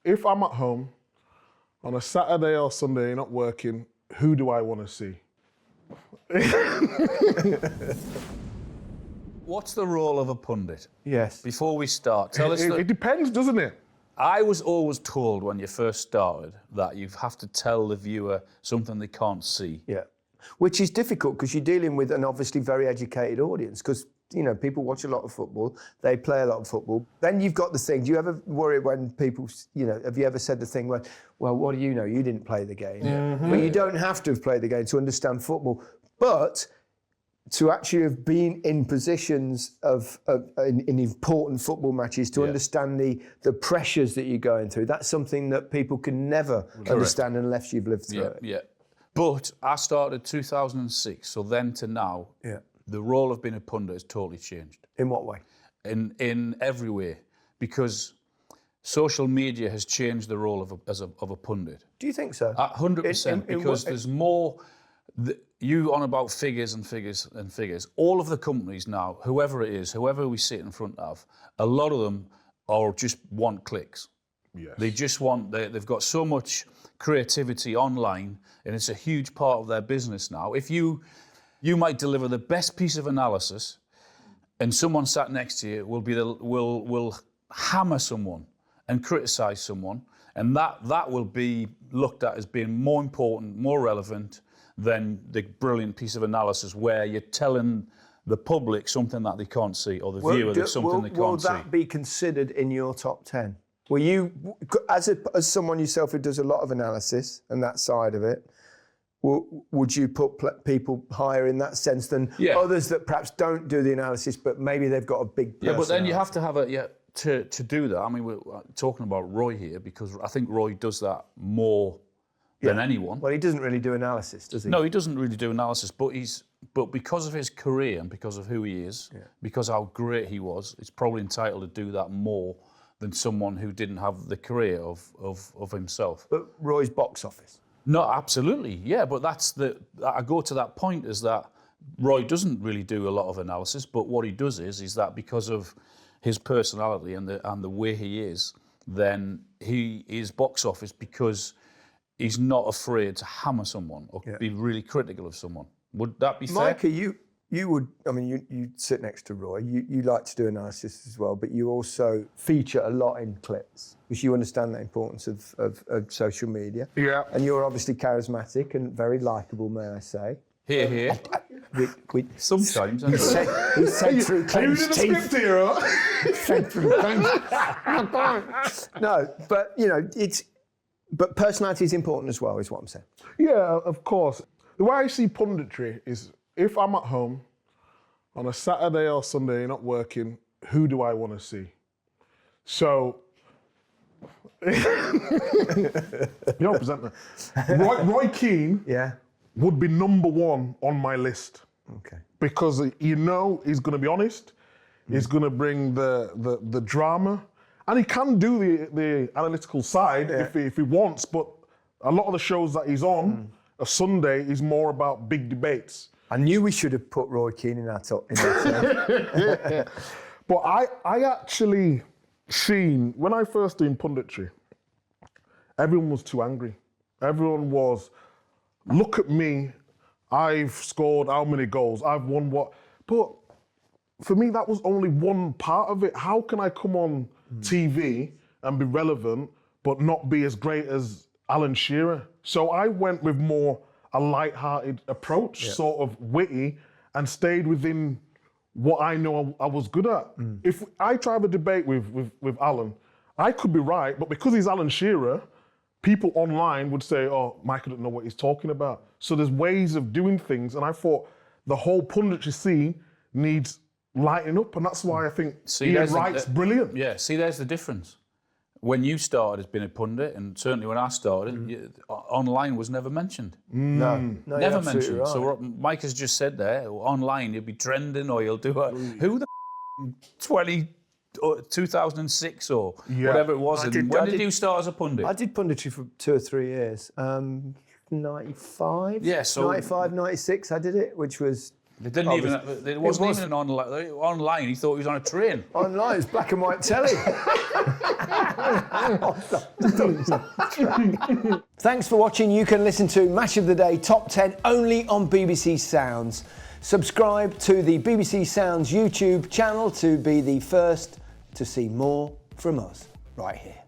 if I'm at home on a Saturday or Sunday, not working, who do I want to see? What's the role of a pundit? Yes. Before we start, tell us. It depends, doesn't it? I was always told when you first started that you have to tell the viewer something they can't see. Yeah. Which is difficult because you're dealing with an obviously very educated audience because, you know, people watch a lot of football, they play a lot of football. Then you've got the thing, do you ever worry when people, you know, have you ever said the thing where, well, what do you know? You didn't play the game. Mm-hmm. But you don't have to have played the game to understand football. But to actually have been in positions in important football matches to understand the pressures that you're going through, that's something that people can never understand unless you've lived through it. Yeah. But I started 2006, so then to now, the role of being a pundit has totally changed. In what way? In every way, because social media has changed the role of a pundit. Do you think so? 100%, because there's more. You on about figures and figures and figures. All of the companies now, whoever it is, whoever we sit in front of, a lot of them are just want clicks. Yes. They just want, they've got so much creativity online, and it's a huge part of their business now. If you might deliver the best piece of analysis, and someone sat next to you will hammer someone and criticise someone, and that will be looked at as being more important, more relevant than the brilliant piece of analysis where you're telling the public something that they can't see, or the viewer that something they can't see. Will that be considered in your top 10? Will you, as someone yourself who does a lot of analysis and that side of it, would you put people higher in that sense than others that perhaps don't do the analysis, but maybe they've got a big personality? Yeah, but then you have to have to do that. I mean, we're talking about Roy here because I think Roy does that more than anyone. Well, he doesn't really do analysis, does he? No, he doesn't really do analysis, but because of his career and because of who he is, because how great he was, he's probably entitled to do that more than someone who didn't have the career of himself. But Roy's box office. No, absolutely, yeah. But I go to that point is that Roy doesn't really do a lot of analysis, but what he does is that because of his personality and the way he is, then he is box office because he's not afraid to hammer someone or be really critical of someone. Would that be fair? Micah, you would, I mean, you sit next to Roy, you like to do analysis as well, but you also feature a lot in clips because you understand the importance of social media. Yeah. And you're obviously charismatic and very likeable, may I say. Here. Sometimes. He said through clenched teeth. You did a script here, said through clenched. No, but, you know, but personality is important as well, is what I'm saying. Yeah, of course. The way I see punditry is if I'm at home on a Saturday or Sunday, not working, who do I want to see? So, presenter. Roy Keane would be number one on my list. Okay. Because he's going to be honest, he's going to bring the drama, and he can do the analytical side if he wants, but a lot of the shows that he's on, a Sunday, is more about big debates. I knew we should have put Roy Keane in that top. But I actually seen, when I first did punditry, everyone was too angry. Everyone was, look at me, I've scored how many goals, I've won what. But for me, that was only one part of it. How can I come on TV and be relevant, but not be as great as Alan Shearer? So I went with more a light-hearted approach, sort of witty, and stayed within what I know I was good at. If I try to debate with Alan, I could be right, but because he's Alan Shearer, people online would say, oh, Micah doesn't know what he's talking about. So there's ways of doing things, and I thought the whole punditry scene needs lighting up, and that's why I think Ian Wright's brilliant. Yeah, see, there's the difference. When you started as being a pundit, and certainly when I started, online was never mentioned. No, never mentioned. Right. So what Mike has just said there, online you'll be trending, or you'll do who the 2006 or whatever it was. When did you start as a pundit? I did punditry for 2 or 3 years. 95? Yeah, so 95, 96 I did it, which was It didn't even. It wasn't even online. He thought he was on a train. Online, it's black and white telly. Thanks for watching. You can listen to Match of the Day Top 10 only on BBC Sounds. Subscribe to the BBC Sounds YouTube channel to be the first to see more from us right here.